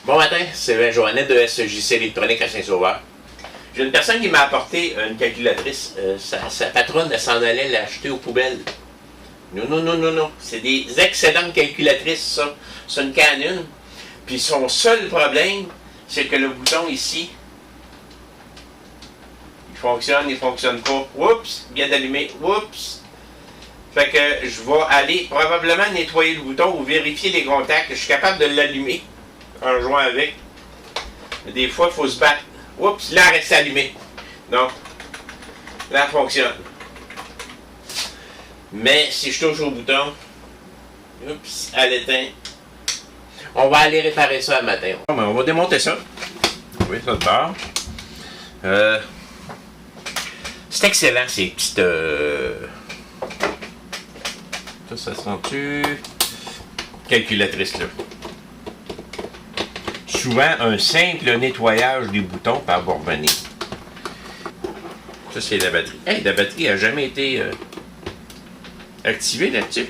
Bon matin, c'est Joannette de SJC Électronique à Saint-Sauveur. J'ai une personne qui m'a apporté une calculatrice. Sa patronne, elle s'en allait l'acheter aux poubelles. Non. C'est des excellentes calculatrices, ça. C'est une Canon. Puis son seul problème, c'est que le bouton ici, il fonctionne pas. Oups, bien d'allumer. Oups. Fait que je vais aller probablement nettoyer le bouton ou vérifier les contacts. Je suis capable de l'allumer en jouant avec. Mais des fois, il faut se battre. Oups, là, elle reste allumée. Donc, là, elle fonctionne. Mais si je touche au bouton, oups, elle éteint. On va aller réparer ça le matin. Bon, ben, on va démonter ça. Oui, ça de part. C'est excellent, ces petites... Ça se rend-tu? Calculatrice-là. Souvent, un simple nettoyage des boutons par revenir. Ça, c'est la batterie. Hey, la batterie n'a jamais été activée là-dessus.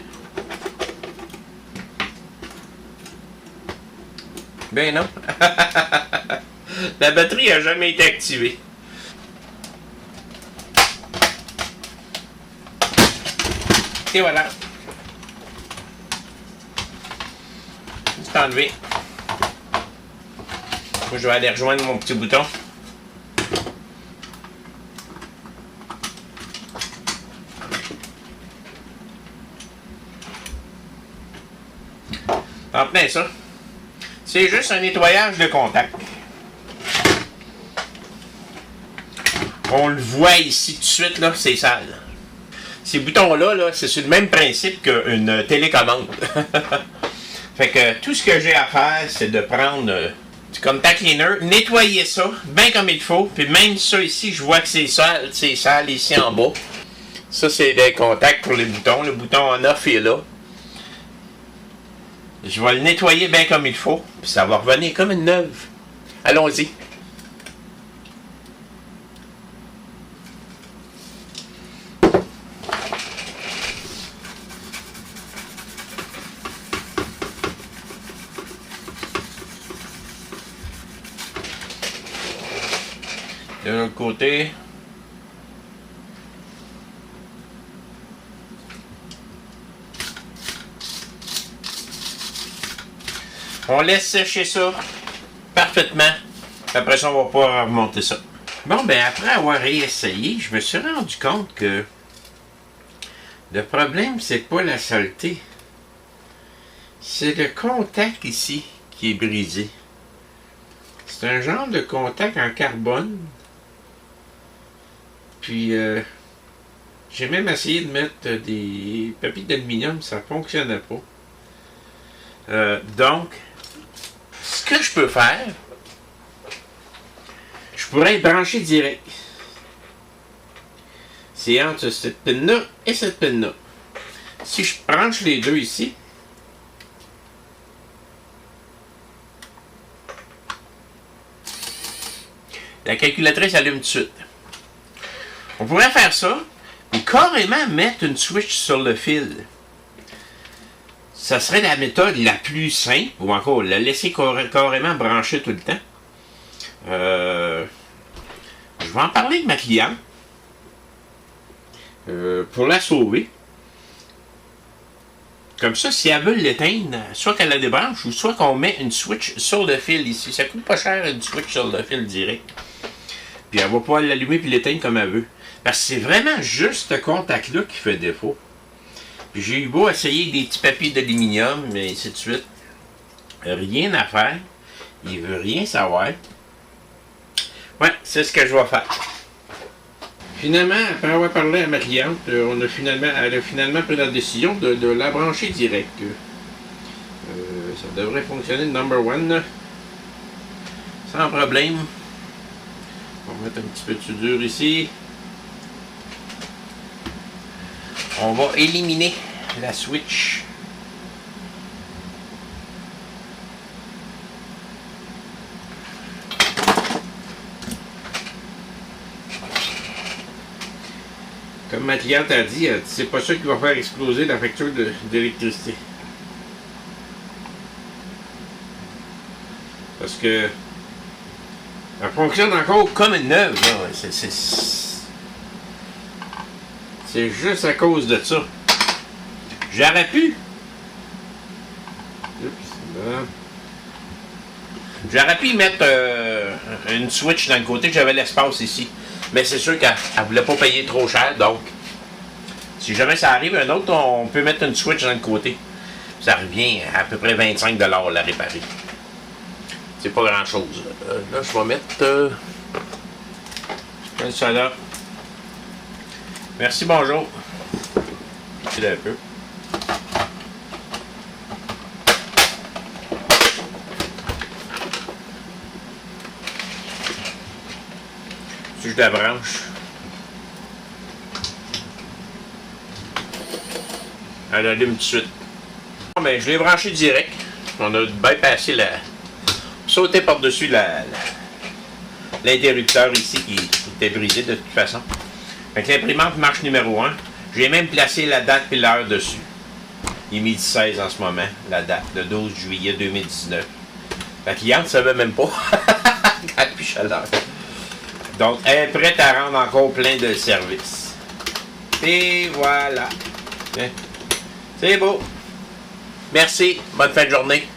Ben non. La batterie n'a jamais été activée. Et voilà. C'est enlevé. Moi, je vais aller rejoindre mon petit bouton. En plein ça. C'est juste un nettoyage de contact. On le voit ici tout de suite, là, c'est sale. Ces boutons-là, là, c'est sur le même principe qu'une télécommande. Fait que tout ce que j'ai à faire, c'est de prendre du contact cleaner, nettoyer ça, bien comme il faut, puis même ça ici, je vois que c'est sale ici en bas. Ça, c'est des contacts pour les boutons. Le bouton on-off est là. Je vais le nettoyer bien comme il faut, puis ça va revenir comme une neuve. Allons-y. De l'autre côté. On laisse sécher ça parfaitement. Après ça, on va pouvoir remonter ça. Bon, ben après avoir réessayé, je me suis rendu compte que le problème, c'est pas la saleté. C'est le contact ici qui est brisé. C'est un genre de contact en carbone. Puis, j'ai même essayé de mettre des papiers d'aluminium, ça ne fonctionnait pas. Donc, ce que je peux faire, je pourrais brancher direct. C'est entre cette pine-là et cette pine-là. Si je branche les deux ici, la calculatrice allume tout de suite. On pourrait faire ça et carrément mettre une switch sur le fil. Ça serait la méthode la plus simple, ou encore la laisser carrément brancher tout le temps. Je vais en parler avec ma cliente pour la sauver. Comme ça, si elle veut l'éteindre, soit qu'elle la débranche ou soit qu'on met une switch sur le fil ici. Ça coûte pas cher une switch sur le fil direct. Puis elle va pouvoir l'allumer puis l'éteindre comme elle veut. Parce que c'est vraiment juste ce contact-là qui fait défaut. Puis j'ai eu beau essayer des petits papiers d'aluminium, mais ainsi de suite. Rien à faire. Il veut rien savoir. Ouais, c'est ce que je vais faire. Finalement, après avoir parlé à ma cliente, elle a finalement pris la décision de la brancher direct. Ça devrait fonctionner number one. Sans problème. On va mettre un petit peu de soudure ici. On va éliminer la switch. Comme ma cliente a dit, c'est pas ça qui va faire exploser la facture d'électricité. Parce que elle fonctionne encore comme une neuve. C'est juste à cause de ça. J'aurais pu. J'aurais pu mettre une switch dans le côté, j'avais l'espace ici. Mais c'est sûr qu'elle ne voulait pas payer trop cher, donc si jamais ça arrive, un autre, on peut mettre une switch dans le côté. Ça revient à peu près 25$ la réparer. C'est pas grand chose. Là, je vais mettre ça là. Merci, bonjour. C'est un peu. Je la branche. Elle allume tout de suite. Bon, ben, je l'ai branché direct. On a bien passé la. Sauté par-dessus l'interrupteur ici qui était brisé de toute façon. Fait que l'imprimante marche numéro 1. J'ai même placé la date et l'heure dessus. Il est midi 16 en ce moment, la date, le 12 juillet 2019. La cliente ne savait même pas. Quand plus chaleur. Donc, elle est prête à rendre encore plein de services. Et voilà. C'est beau. Merci. Bonne fin de journée.